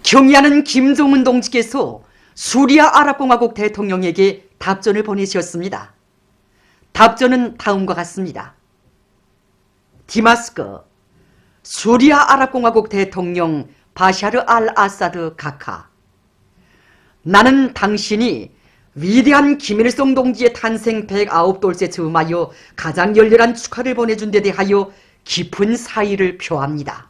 경의하는 김정은 동지께서 수리아 아랍공화국 대통령에게 답전을 보내셨습니다. 답전은 다음과 같습니다. 디마스커, 수리아 아랍공화국 대통령 바샤르 알 아사드 각하. 나는 당신이 위대한 김일성 동지의 탄생 109돌째 즈음하여 가장 열렬한 축하를 보내준 데 대하여 깊은 사의를 표합니다.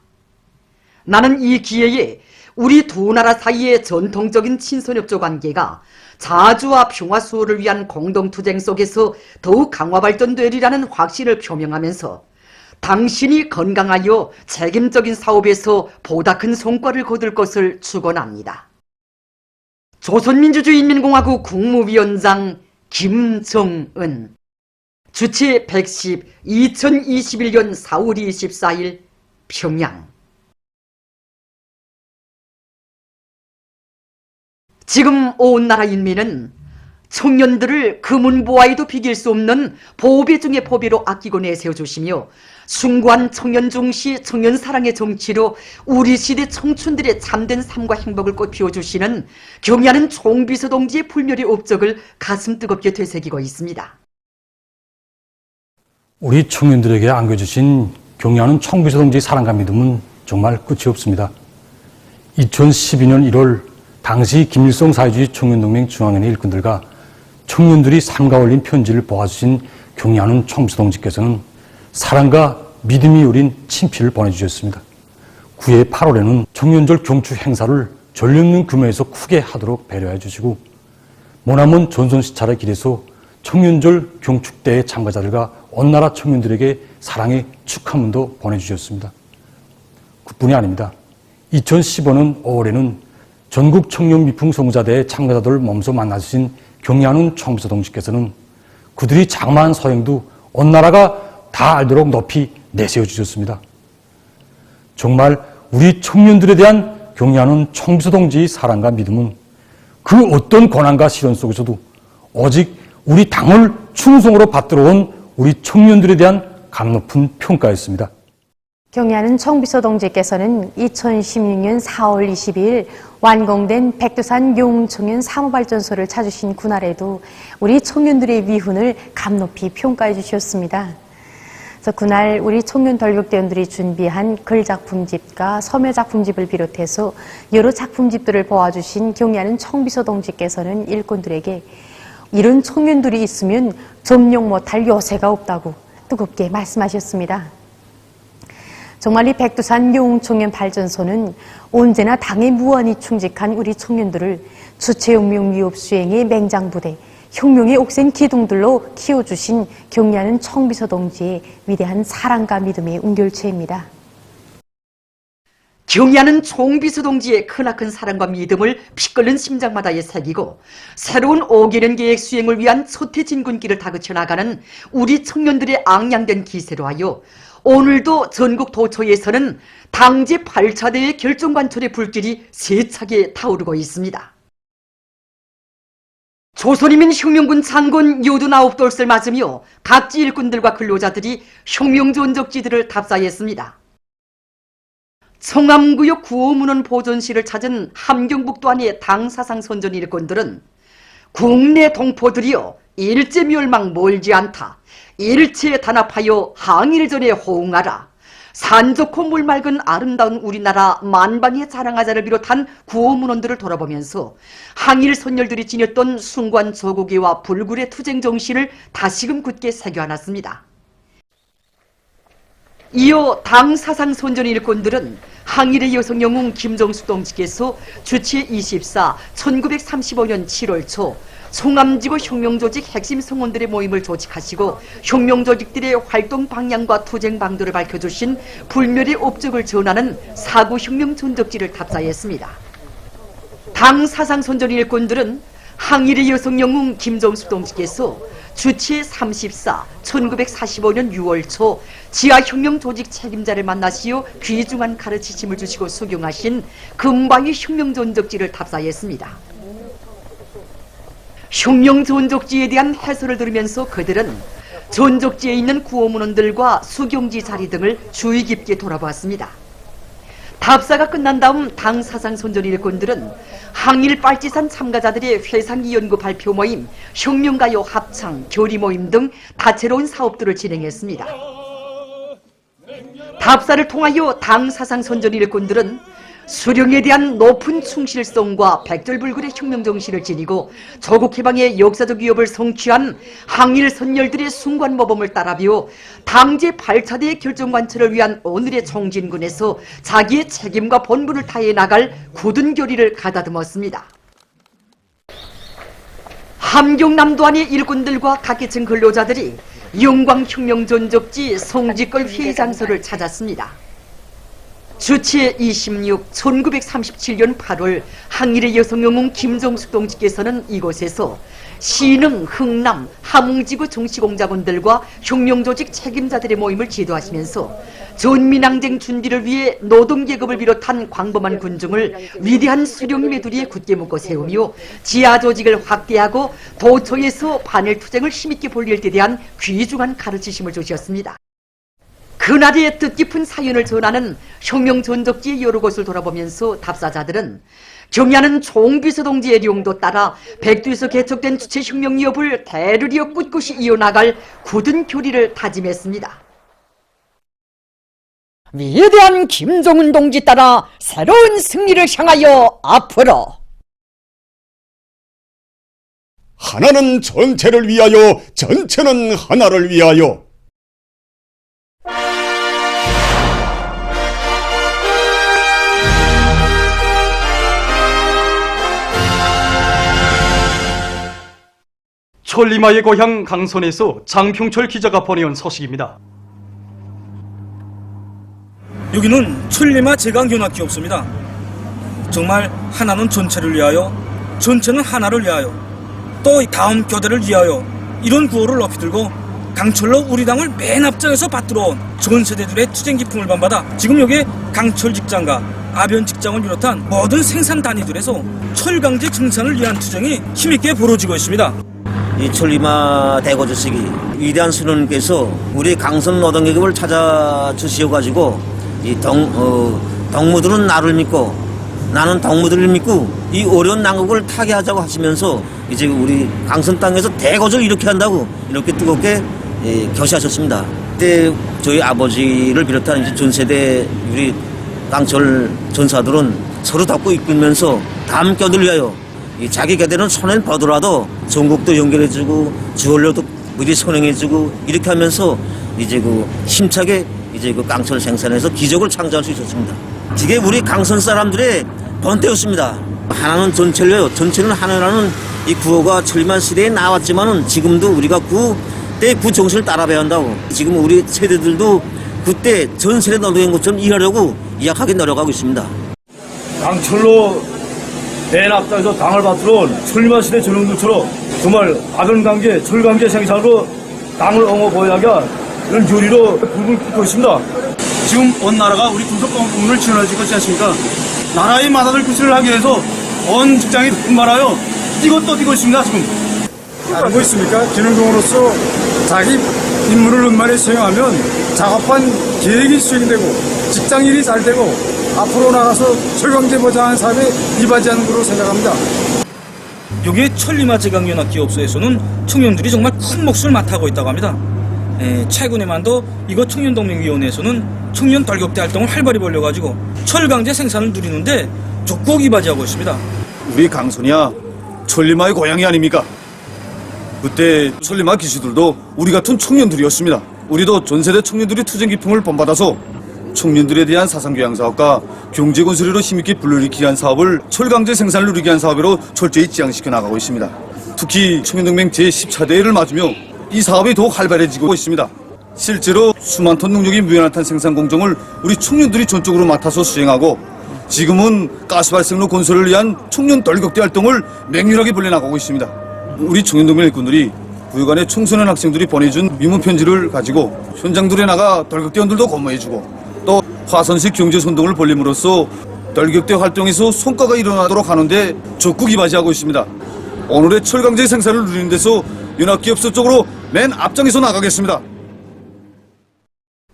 나는 이 기회에 우리 두 나라 사이의 전통적인 친선협조 관계가 자주와 평화 수호를 위한 공동투쟁 속에서 더욱 강화 발전되리라는 확신을 표명하면서 당신이 건강하여 책임적인 사업에서 보다 큰 성과를 거둘 것을 축원합니다. 조선민주주의인민공화국 국무위원장 김정은. 주체 110 2021년 4월 24일 평양. 지금 온 나라 인민은 청년들을 금은보화에도 비길 수 없는 보배 중의 보배로 아끼고 내세워주시며 숭고한 청년 중시 청년 사랑의 정치로 우리 시대 청춘들의 참된 삶과 행복을 꽃피워주시는 경의하는 총비서 동지의 불멸의 업적을 가슴 뜨겁게 되새기고 있습니다. 우리 청년들에게 안겨주신 경의하는 총비서 동지의 사랑과 믿음은 정말 끝이 없습니다. 2012년 1월 당시 김일성 사회주의 청년동맹 중앙위원회 일꾼들과 청년들이 삼가 올린 편지를 보아주신 경의하는 총비서 동지께서는 사랑과 믿음이 우린 친필을 보내주셨습니다. 9해 8월에는 청년절 경축 행사를 전력능 규모에서 크게 하도록 배려해 주시고 머나먼 전선시찰의 길에서 청년절 경축대회 참가자들과 온 나라 청년들에게 사랑의 축하문도 보내주셨습니다. 그뿐이 아닙니다. 2015년 5월에는 전국 청년 미풍 성사대회 참가자들을 몸소 만나주신 경의하는 총비서 동지께서는 그들이 장마한 소행도 온 나라가 다 알도록 높이 내세워 주셨습니다. 정말 우리 청년들에 대한 경의하는 총비서 동지의 사랑과 믿음은 그 어떤 고난과 시련 속에서도 오직 우리 당을 충성으로 받들어 온 우리 청년들에 대한 감높은 평가였습니다. 경의하는 총비서 동지께서는 2016년 4월 22일 완공된 백두산 용청년 사무발전소를 찾으신 그날에도 우리 청년들의 위훈을 감높이 평가해 주셨습니다. 그래서 그날 우리 청년 돌격대원들이 준비한 글작품집과 서면작품집을 비롯해서 여러 작품집들을 보아주신 경의하는 총비서 동지께서는 일꾼들에게 이런 청년들이 있으면 점령 못할 요새가 없다고 뜨겁게 말씀하셨습니다. 정말 이 백두산 용청년 발전소는 언제나 당에 무한히 충직한 우리 청년들을 주체혁명 위협 수행의 맹장부대, 혁명의 옥센 기둥들로 키워주신 경의하는 총비서 동지의 위대한 사랑과 믿음의 은결체입니다. 경의하는 총비서 동지의 크나큰 사랑과 믿음을 피 끓는 심장마다에 새기고 새로운 5개년 계획 수행을 위한 솟태 진군길을 다그쳐 나가는 우리 청년들의 앙양된 기세로 하여 오늘도 전국 도처에서는 당제 8차 대회 결정관철의 불길이 세차게 타오르고 있습니다. 조선인민혁명군 장군 89돌을 맞으며 각지 일꾼들과 근로자들이 혁명전적지들을 답사했습니다. 청암구역 구호문헌 보존실을 찾은 함경북도 안의 당사상 선전 일꾼들은 국내 동포들이여 일제 멸망 멀지 않다. 일체에 단합하여 항일 전에 호응하라. 산 좋고 물 맑은 아름다운 우리나라 만방의 자랑하자를 비롯한 구호문헌들을 돌아보면서 항일 선열들이 지녔던 숭고한 저고개와 불굴의 투쟁 정신을 다시금 굳게 새겨안았습니다. 이어 당 사상 선전 일꾼들은 항일의 여성 영웅 김정숙 동지께서 주체 24 1935년 7월 초 송암지구 혁명조직 핵심 성원들의 모임을 조직하시고 혁명조직들의 활동 방향과 투쟁 방도를 밝혀주신 불멸의 업적을 전하는 사구혁명 전적지를 답사했습니다. 당 사상 선전 일꾼들은 항일의 여성 영웅 김정숙 동지께서 주체 34 1945년 6월 초 지하혁명 조직 책임자를 만나시어 귀중한 가르치심을 주시고 수경하신 금방의 혁명 전적지를 답사했습니다. 혁명 전적지에 대한 해설을 들으면서 그들은 전적지에 있는 구호문헌들과 수경지 자리 등을 주의 깊게 돌아보았습니다. 답사가 끝난 다음 당 사상 선전 일꾼들은 항일 빨치산 참가자들의 회상기 연구 발표 모임, 혁명가요 합창, 교리 모임 등 다채로운 사업들을 진행했습니다. 답사를 통하여 당 사상 선전 일꾼들은 수령에 대한 높은 충실성과 백절불굴의 혁명정신을 지니고 조국해방의 역사적 위협을 성취한 항일 선열들의 숭관모범을 따라비워 당제 8차대의 결정관철을 위한 오늘의 총진군에서 자기의 책임과 본분을 다해 나갈 굳은 결의를 가다듬었습니다. 함경남도안의 일꾼들과 각계층 근로자들이 영광혁명전적지 송지걸 회의장소를 찾았습니다. 주체 26, 1937년 8월 항일의 여성영웅 김정숙 동지께서는 이곳에서 신흥, 흥남, 함흥지구 정치공작원들과 혁명조직 책임자들의 모임을 지도하시면서 전민항쟁 준비를 위해 노동계급을 비롯한 광범한 군중을 위대한 수령의 메두리에 굳게 묶어 세우며 지하조직을 확대하고 도처에서 반일투쟁을 힘있게 벌릴 데 대한 귀중한 가르치심을 주셨습니다. 그날의 뜻깊은 사연을 전하는 혁명전적지의 여러 곳을 돌아보면서 답사자들은 경야는 총비서 동지의 령도 따라 백두에서 개척된 주체혁명위협을 대르리어 꿋꿋이 이어나갈 굳은 교리를 다짐했습니다. 위대한 김정은 동지 따라 새로운 승리를 향하여 앞으로 하나는 전체를 위하여, 전체는 하나를 위하여. 천리마의 고향 강선에서 장평철 기자가 보내온 소식입니다. 여기는 천리마 제강교납기업소입니다. 정말 하나는 전체를 위하여, 전체는 하나를 위하여, 또 다음 교대를 위하여 이런 구호를 높이 들고 강철로 우리 당을 맨 앞장에서 받들어온 전 세대들의 투쟁 기풍을 반받아 지금 여기 강철 직장과 아변 직장을 비롯한 모든 생산 단위들에서 철강제 증산을 위한 투쟁이 힘있게 벌어지고 있습니다. 이 천리마 대거주식이 위대한 수령님께서 우리 강선 노동계급을 찾아주시어가지고 이 덕무들은 나를 믿고 나는 덕무들을 믿고 이 어려운 난국을 타개하자고 하시면서 이제 우리 강선 땅에서 대거주를 이렇게 한다고 이렇게 뜨겁게 결시하셨습니다. 그때 저희 아버지를 비롯한 이제 전 세대 우리 강철 전사들은 서로 덮고 이끌면서 다음 껴들 위하여 이 자기 곁에는 손을 뻗더라도 전국도 연결해주고 주얼로도 미리 선행해주고 이렇게 하면서 이제 그 힘차게 이제 그 강철 생산에서 기적을 창조할 수 있었습니다. 이게 우리 강선 사람들의 번태였습니다. 하나는 전체로요, 전체는 하나라는 이 구호가 천리마 시대에 나왔지만은 지금도 우리가 그때 그 정신을 따라가야 한다고. 지금 우리 세대들도 그때 전 세대 노동한 것처럼 일하려고 이약하게 노력하고 있습니다. 강철로 맨 앞장에서 당을 받들어온 천리마 시대 전형들처럼 정말 아변관계, 철관계 생산으로 당을 옹호보호하게 이런 교리로 불을 끓고 있습니다. 지금 온 나라가 우리 군속공군을 지원해줄 것이지 않습니까? 나라의 마다를 구실을 하기 위해서 온 직장이 분발하여 뛰고 뛰고 있습니다. 지금 알고 있습니까? 기능공으로서 자기 임무를 은만히 수행하면 작업한 계획이 수행되고 직장일이 잘 되고 앞으로 나가서 철강제 보장하는 사업에 이바지하는 것으로 생각합니다. 여기 천리마 제강연합기업소에서는 청년들이 정말 큰 몫을 맡아고 있다고 합니다. 최근에만도 이곳 청년동맹위원회에서는 청년 돌격대 활동을 활발히 벌려가지고 철강제 생산을 누리는데 적극 이바지하고 있습니다. 우리 강선이야 천리마의 고향이 아닙니까? 그때 천리마 기수들도 우리 같은 청년들이었습니다. 우리도 전세대 청년들이 투쟁 기풍을 본받아서 청년들에 대한 사상교양 사업과 경제건설로 힘있게 불러일으키기 위한 사업을 철강제 생산을 누리게 한 사업으로 철저히 지향시켜 나가고 있습니다. 특히 청년동맹 제14대회를 맞으며 이 사업이 더욱 활발해지고 있습니다. 실제로 수만 톤 능력이 무한탄 생산 공정을 우리 청년들이 전적으로 맡아서 수행하고 지금은 가스발생로 건설을 위한 청년 돌격대 활동을 맹렬하게 벌려나가고 있습니다. 우리 청년동맹 일꾼들이 부여관의 청소년 학생들이 보내준 위문 편지를 가지고 현장들에 나가 돌격대원들도 거머해주고 또 화선식 경제선동을 벌림으로써 돌격대 활동에서 성과가 일어나도록 하는데 적극 이바지하고 있습니다. 오늘의 철강제 생산을 누리는 데서 연합기업소 쪽으로 맨 앞장에서 나가겠습니다.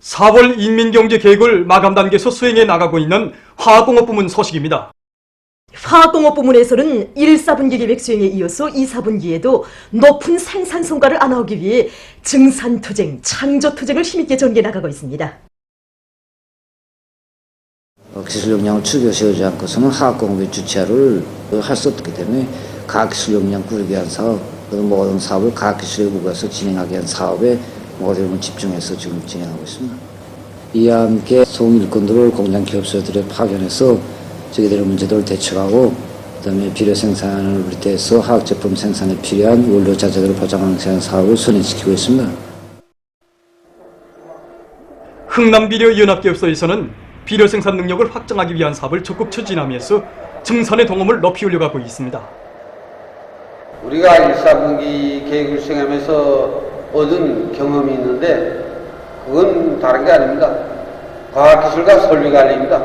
4월 인민경제계획을 마감 단계에서 수행해 나가고 있는 화학공업 부문 소식입니다. 화학공업 부문에서는 1, 4분기 계획 수행에 이어서 2, 4분기에도 높은 생산 성과를 안아오기 위해 증산투쟁, 창조투쟁을 힘있게 전개해 나가고 있습니다. 기술 역량을 추겨 세우지 않고서는 화학공업의 주체를 할 수 없기 때문에 과학기술 역량 꾸리기 위한 사업, 모든 사업을 과학기술에 부과해서 진행하기 위한 사업에 모든 집중해서 지금 진행하고 있습니다. 이와 함께 소음 일꾼들을 공장 기업소들에 파견해서 저희들의 문제들을 대처하고 그다음에 비료 생산을 비롯해서 화학 제품 생산에 필요한 원료 자재들을 보장하는 사업을 선행시키고 있습니다. 흥남비료연합기업소에서는 비료 생산 능력을 확장하기 위한 사업을 적극 추진하면서 증산의 동험을 높이 올려가고 있습니다. 우리가 1, 4분기 계획을 수행하면서 얻은 경험이 있는데 그건 다른 게 아닙니다. 과학기술과 설비관리입니다.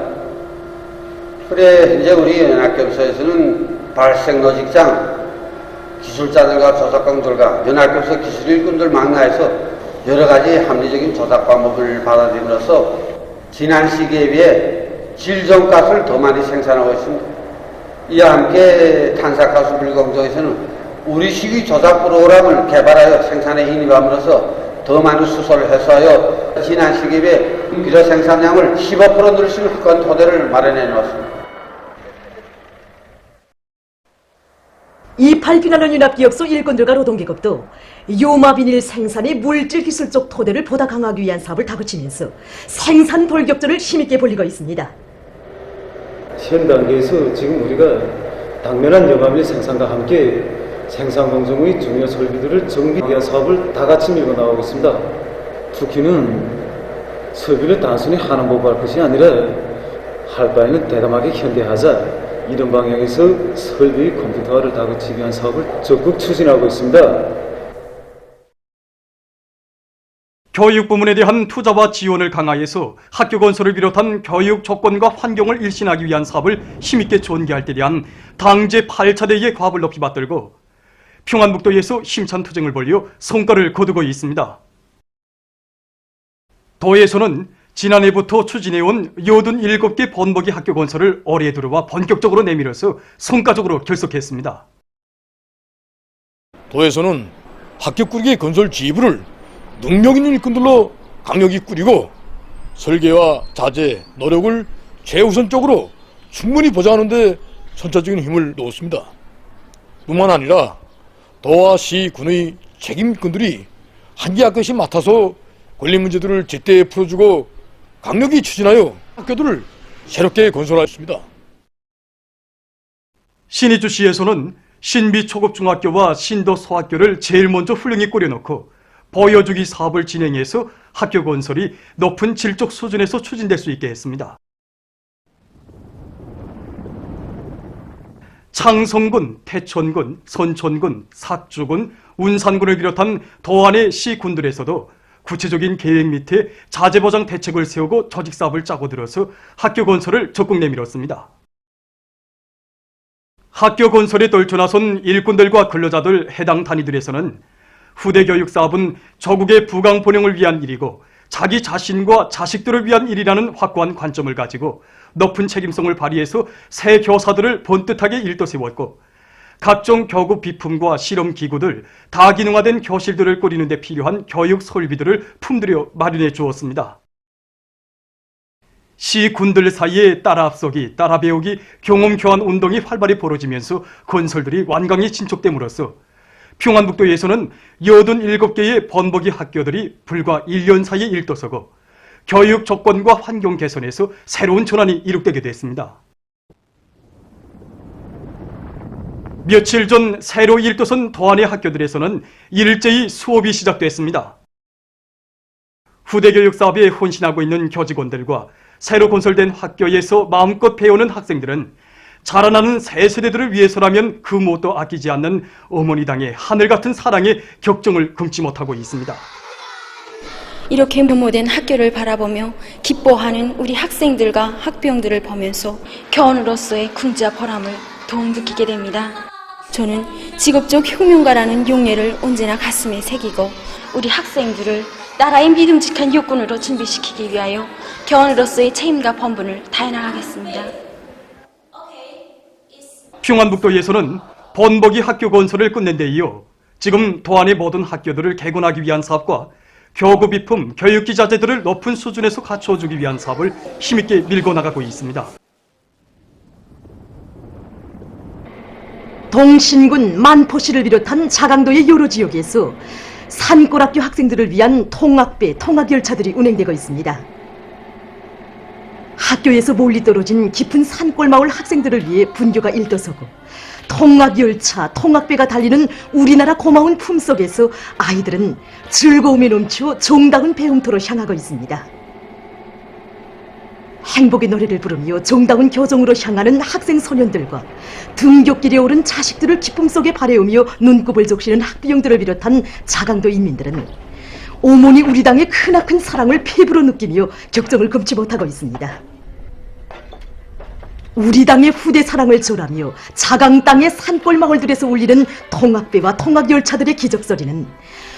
그래 현재 우리 연합기업소에서는 발생로 직장 기술자들과 조작공들과 연합기업소 기술 일꾼들 망라해서 여러 가지 합리적인 조작 방법을 받아들임으로써 지난 시기에 비해 질 좋은 가스를 더 많이 생산하고 있습니다. 이와 함께 탄산가스 불공정에서는 우리 시기 조작 프로그램을 개발하여 생산에 인입함으로써 더 많은 수소를 해소하여 지난 시기에 비해 비료 생산량을 15% 늘 수 있는 확고한 토대를 마련해 놓았습니다. 이팔 비난원 연합기업소 일꾼들과 노동계급도 요마비닐 생산의 물질 기술적 토대를 보다 강화하기 위한 사업을 다그치면서 생산 돌격전을 힘있게 벌이고 있습니다. 현 단계에서 지금 우리가 당면한 요마비닐 생산과 함께 생산 공정의 중요 설비들을 정비하기 위한 사업을 다 같이 밀고 나오고 있습니다. 특히는 설비를 단순히 하나 보고할 것이 아니라 할 바에는 대담하게 현대하자, 이런 방향에서 설비 컴퓨터화를 다그치기 위한 사업을 적극 추진하고 있습니다. 교육 부문에 대한 투자와 지원을 강화해서 학교 건설을 비롯한 교육 조건과 환경을 일신하기 위한 사업을 힘있게 전개할 때 대한 당제 8차 대의의 과업을 높이 받들고 평안북도에서 힘찬 투쟁을 벌여 성과를 거두고 있습니다. 도에서는 지난해부터 추진해온 87개 번복이 학교 건설을 올해 들어와 본격적으로 내밀어서 성과적으로 결속했습니다. 도에서는 학교 꾸리기 건설 지휘부를 능력 있는 일꾼들로 강력히 꾸리고 설계와 자재, 노력을 최우선적으로 충분히 보장하는 데 전차적인 힘을 놓았습니다. 뿐만 아니라 도와 시, 군의 책임꾼들이 한 개 한 건씩 맡아서 권리 문제들을 제때 풀어주고 강력히 추진하여 학교들을 새롭게 건설하였습니다. 신의주시에서는 신비 초급중학교와 신도 소학교를 제일 먼저 훌륭히 꾸려놓고 보여주기 사업을 진행해서 학교 건설이 높은 질적 수준에서 추진될 수 있게 했습니다. 창성군, 태천군, 선천군, 삭주군, 운산군을 비롯한 도안의 시군들에서도 구체적인 계획 밑에 자재보장 대책을 세우고 조직사업을 짜고 들어서 학교 건설을 적극 내밀었습니다. 학교 건설에 떨쳐나선 일꾼들과 근로자들 해당 단위들에서는 후대 교육 사업은 조국의 부강 번영을 위한 일이고 자기 자신과 자식들을 위한 일이라는 확고한 관점을 가지고 높은 책임성을 발휘해서 새 교사들을 본뜻하게 일떠세웠고 각종 교구 비품과 실험 기구들, 다기능화된 교실들을 꾸리는 데 필요한 교육 설비들을 품들여 마련해 주었습니다. 시군들 사이에 따라 앞서기, 따라 배우기, 경험 교환 운동이 활발히 벌어지면서 건설들이 완강히 진척됨으로써 평안북도에서는 87개의 번복이 학교들이 불과 1년 사이에 일떠서고 교육 조건과 환경 개선에서 새로운 전환이 이룩되게 됐습니다. 며칠 전 새로 일떠선 도안의 학교들에서는 일제히 수업이 시작됐습니다. 후대교육 사업에 헌신하고 있는 교직원들과 새로 건설된 학교에서 마음껏 배우는 학생들은 자라나는 새 세대들을 위해서라면 그 무엇도 아끼지 않는 어머니 당의 하늘같은 사랑에 격정을 금치 못하고 있습니다. 이렇게 모된 학교를 바라보며 기뻐하는 우리 학생들과 학부형들을 보면서 교원으로서의 궁지와 보람을 더욱 느끼게 됩니다. 저는 직업적 혁명가라는 용례를 언제나 가슴에 새기고 우리 학생들을 나라의 믿음직한 육군으로 준비시키기 위하여 교원으로서의 책임과 본분을 다해나가겠습니다. 평안북도에서는 번복이 학교 건설을 끝낸 데 이어 지금 도안의 모든 학교들을 개건하기 위한 사업과 교구 비품, 교육기 자재들을 높은 수준에서 갖춰주기 위한 사업을 힘있게 밀고 나가고 있습니다. 동신군 만포시를 비롯한 자강도의 여러 지역에서 산골학교 학생들을 위한 통학배, 통학열차들이 운행되고 있습니다. 학교에서 멀리 떨어진 깊은 산골마을 학생들을 위해 분교가 일떠서고 통학열차, 통학배가 달리는 우리나라 고마운 품속에서 아이들은 즐거움에 넘쳐 정다운 배움터로 향하고 있습니다. 행복의 노래를 부르며 정다운 교정으로 향하는 학생 소년들과 등굣길에 오른 자식들을 기쁨 속에 바래우며 눈곱을 적시는 학부형들을 비롯한 자강도 인민들은 어머니 우리 당의 크나큰 사랑을 피부로 느끼며 격정을 금치 못하고 있습니다. 우리 당의 후대 사랑을 절하며 자강 땅의 산골 마을들에서 울리는 통학배와 통학열차들의 기적소리는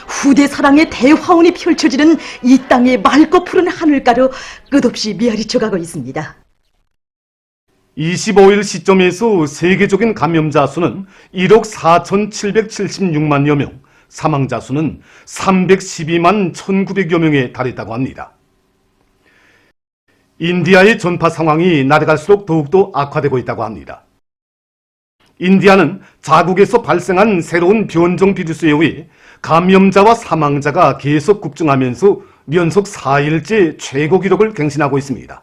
후대 사랑의 대화원이 펼쳐지는 이 땅의 맑고 푸른 하늘가로 끝없이 메아리쳐가고 있습니다. 25일 시점에서 세계적인 감염자 수는 1억 4,776만여 명, 사망자 수는 312만 1,900여 명에 달했다고 합니다. 인디아의 전파 상황이 날아갈수록 더욱더 악화되고 있다고 합니다. 인디아는 자국에서 발생한 새로운 변종 비루스에 의해 감염자와 사망자가 계속 급증하면서 연속 4일째 최고 기록을 갱신하고 있습니다.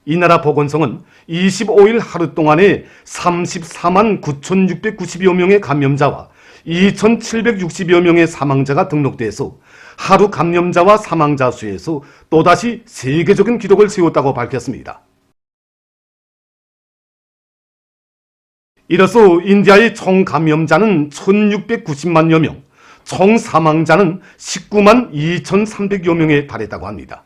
이 나라 보건성은 25일 하루 동안에 34만 9,690여 명의 감염자와 2,760여 명의 사망자가 등록돼서 하루 감염자와 사망자 수에서 또다시 세계적인 기록을 세웠다고 밝혔습니다. 이로써 인디아의 총 감염자는 1,690만여 명, 총 사망자는 19만 2,300여 명에 달했다고 합니다.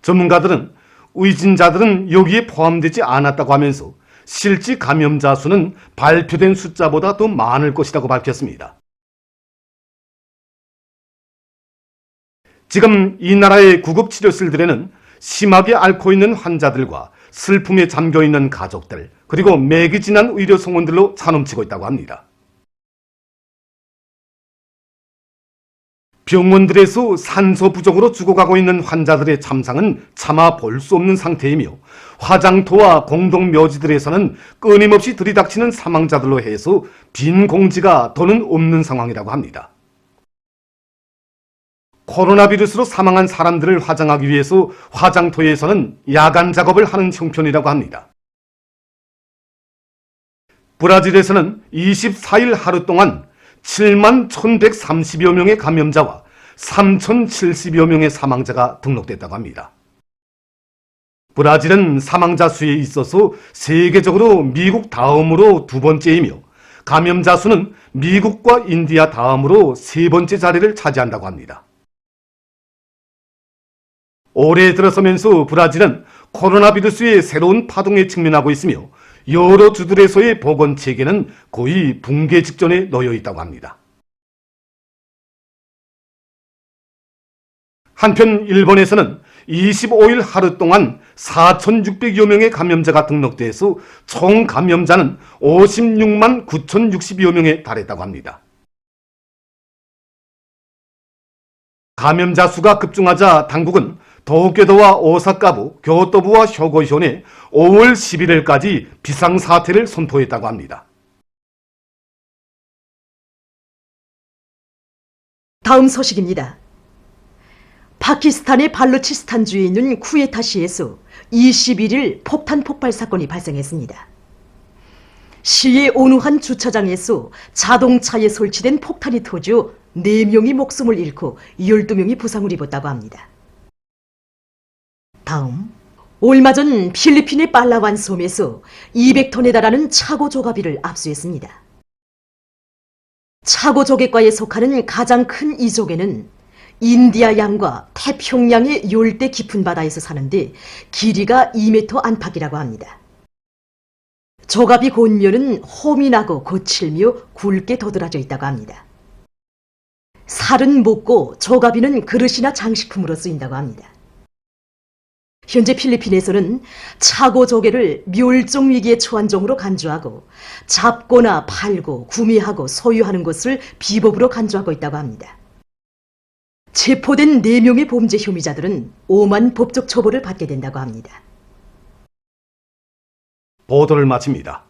전문가들은 의진자들은 여기에 포함되지 않았다고 하면서 실제 감염자 수는 발표된 숫자보다 더 많을 것이라고 밝혔습니다. 지금 이 나라의 구급치료실들에는 심하게 앓고 있는 환자들과 슬픔에 잠겨있는 가족들, 그리고 매기진한 의료 성원들로 차넘치고 있다고 합니다. 병원들에서 산소 부족으로 죽어가고 있는 환자들의 참상은 차마 볼 수 없는 상태이며 화장터와 공동묘지들에서는 끊임없이 들이닥치는 사망자들로 해서 빈 공지가 더는 없는 상황이라고 합니다. 코로나 비루스로 사망한 사람들을 화장하기 위해서 화장터에서는 야간 작업을 하는 형편이라고 합니다. 브라질에서는 24일 하루 동안 7만 1,130여 명의 감염자와 3,070여 명의 사망자가 등록됐다고 합니다. 브라질은 사망자 수에 있어서 세계적으로 미국 다음으로 두 번째이며 감염자 수는 미국과 인디아 다음으로 세 번째 자리를 차지한다고 합니다. 올해 들어서면서 브라질은 코로나 비루스의 새로운 파동에 직면하고 있으며 여러 주들에서의 보건 체계는 거의 붕괴 직전에 놓여 있다고 합니다. 한편 일본에서는 25일 하루 동안 4,600여 명의 감염자가 등록돼서 총 감염자는 56만 9,060여 명에 달했다고 합니다. 감염자 수가 급증하자 당국은 도쿄도와 오사카부, 교토부와 효고현에 5월 11일까지 비상사태를 선포했다고 합니다. 다음 소식입니다. 파키스탄의 발루치스탄주에 있는 쿠에타시에서 21일 폭탄 폭발 사건이 발생했습니다. 시의 어느 한 주차장에서 자동차에 설치된 폭탄이 터져 4명이 목숨을 잃고 12명이 부상을 입었다고 합니다. 다음, 얼마 전 필리핀의 팔라완 섬에서 200톤에 달하는 차고 조가비를 압수했습니다. 차고 조개과에 속하는 가장 큰 이 조개는 인디아 양과 태평양의 열대 깊은 바다에서 사는데 길이가 2m 안팎이라고 합니다. 조가비 곤면은 홈이 나고 거칠며 굵게 도드라져 있다고 합니다. 살은 묻고 조가비는 그릇이나 장식품으로 쓰인다고 합니다. 현재 필리핀에서는 차고 조개를 멸종 위기에 처한 종으로 간주하고 잡거나 팔고 구매하고 소유하는 것을 비법으로 간주하고 있다고 합니다. 체포된 4명의 범죄 혐의자들은 오만 법적 처벌을 받게 된다고 합니다. 보도를 마칩니다.